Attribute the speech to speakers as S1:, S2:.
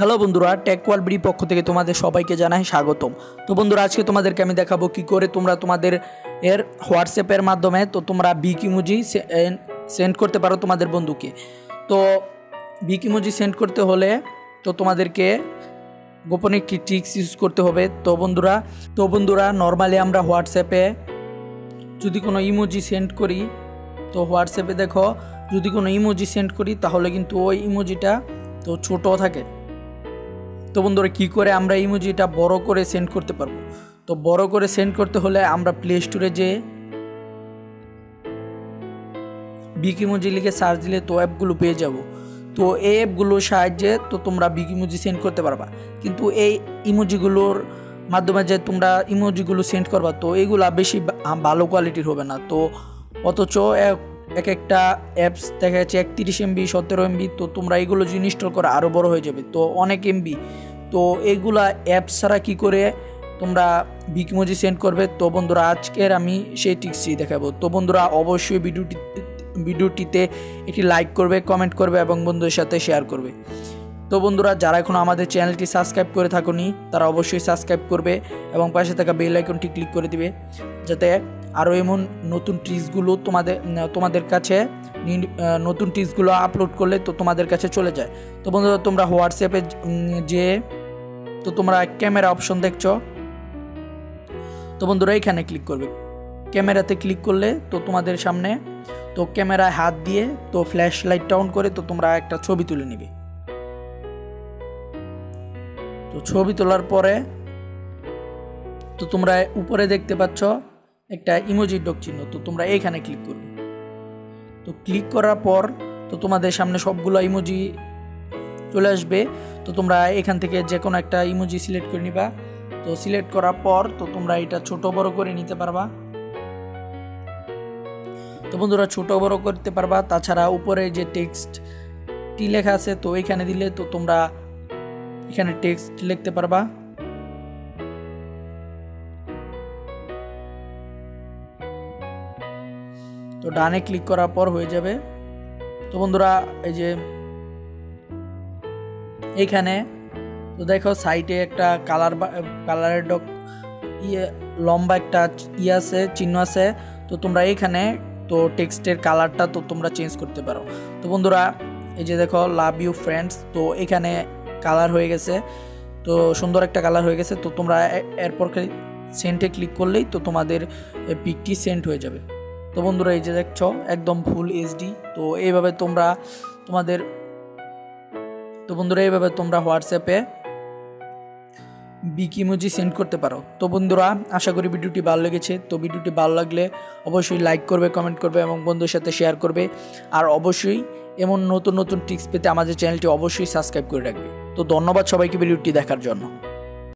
S1: Hello বন্ধুরা, take world BD পক্ষ থেকে তোমাদের সবাইকে জানাই স্বাগতম। তো বন্ধুরা, আজকে তোমাদেরকে আমি দেখাবো কি করে তোমরা তোমাদের হোয়াটসঅ্যাপের মাধ্যমে তো তোমরা বিগ ইমোজি সেন্ড করতে পারো তোমাদের বন্ধুকে। তো বিগ ইমোজি সেন্ড করতে হলে তো তোমাদেরকে গোপনে একটি ট্রিক্স ইউজ করতে হবে। তো বন্ধুরা নর্মালি আমরা হোয়াটসঅ্যাপে যদি কোনো ইমোজি সেন্ড করি, তো হোয়াটসঅ্যাপে দেখো যদি কোনো ইমোজি সেন্ড করি তাহলে কিন্তু ওই ইমোজিটা তো ছোট থাকে। তো বন্ধুরা, কী করে আমরা ইমোজিটা বড় করে সেন্ড করতে পারবো? তো বড় করে সেন্ড করতে হলে আমরা প্লে স্টোরে যে বিগ ইমোজি লিখে সার্চ দিলে তো অ্যাপগুলো পেয়ে যাব। তো এই অ্যাপগুলোর সাহায্যে তো তোমরা বিগ ইমোজি সেন্ড করতে পারবা। কিন্তু এই ইমোজিগুলোর মাধ্যমে যে তোমরা ইমোজিগুলো সেন্ড করবা তো এইগুলা বেশি ভালো কোয়ালিটির হবে না। তো অথচ এক একটা অ্যাপস দেখা যাচ্ছে 31 MB 17 MB। তো তোমরা এগুলো যদি ইনস্টল করে আরও বড় হয়ে যাবে, তো অনেক এমবি। তো এইগুলা অ্যাপস ছাড়া কী করে তোমরা বিগ ইমোজি সেন্ড করবে? তো বন্ধুরা, আজকের আমি সেই টিক্সই দেখাবো। তো বন্ধুরা, অবশ্যই ভিডিওটিতে একটি লাইক করবে, কমেন্ট করবে এবং বন্ধুদের সাথে শেয়ার করবে। তো বন্ধুরা, যারা এখনও আমাদের চ্যানেলটি সাবস্ক্রাইব করে থাকোনি তারা অবশ্যই সাবস্ক্রাইব করবে এবং পাশে থাকা বেল আইকনটি ক্লিক করে দিবে, যাতে আরও এমন নতুন টিপসগুলো তোমাদের কাছে নতুন টিপসগুলো আপলোড করলে তো তোমাদের কাছে চলে যায়। তো বন্ধুরা, তোমরা হোয়াটসঅ্যাপে যে তো তোমরা ক্যামেরা অপশন দেখছো, তো বন্ধুরা এখানে ক্লিক করবে। ক্যামেরাতে ক্লিক করলে তো তোমাদের সামনে তো ক্যামেরায় হাত দিয়ে তো ফ্ল্যাশ লাইটটা অন করে তো তোমরা একটা ছবি তুলে নিবে। তো ছবি তোলার পরে তো তোমরা উপরে দেখতে পাচ্ছ একটা ইমোজি ডক চিহ্ন, তো তোমরা এইখানে ক্লিক করবে। তো ক্লিক করার পর তো তোমাদের সামনে সবগুলো ইমোজি চলে আসবে। তো তোমরা এখান থেকে যে কোনো একটা ইমোজি সিলেক্ট করে নিবা। তো সিলেক্ট করার পর তো তোমরা এটা ছোট বড় করে নিতে পারবা। তো বন্ধুরা, ছোট বড় করতে পারবা। তাছাড়া উপরে যে টেক্সটটি লেখা আছে তো এখানে দিলে তো তোমরা এখানে টেক্সট লিখতে পারবা। তো ডানে ক্লিক করার পর হয়ে যাবে। তো বন্ধুরা, এই যে এইখানে তো দেখো সাইডে একটা কালারের ডক লম্বা একটা আছে, চিহ্ন আছে। তো তোমরা এইখানে তো টেক্সটের কালারটা তো তোমরা চেঞ্জ করতে পারো। তো বন্ধুরা, এই যে দেখো লাভ ইউ ফ্রেন্ডস, তো এখানে কালার হয়ে গেছে, তো সুন্দর একটা কালার হয়ে গেছে। তো তোমরা এরপর সেন্টে ক্লিক করলেই তো তোমাদের পিকটি সেন্ট হয়ে যাবে। তো বন্ধুরা, এই যে দেখছো একদম ফুল HD। তো এইভাবে তোমরা হোয়াটসঅ্যাপে বিগ ইমোজি সেন্ড করতে পারো। তো বন্ধুরা, আশা করি ভিডিওটি ভালো লেগেছে। তো ভিডিওটি ভালো লাগলে অবশ্যই লাইক করবে, কমেন্ট করবে এবং বন্ধুদের সাথে শেয়ার করবে। আর অবশ্যই এমন নতুন নতুন টিপস পেতে আমাদের চ্যানেলটি অবশ্যই সাবস্ক্রাইব করে রাখবে। তো ধন্যবাদ সবাইকে ভিডিওটি দেখার জন্য।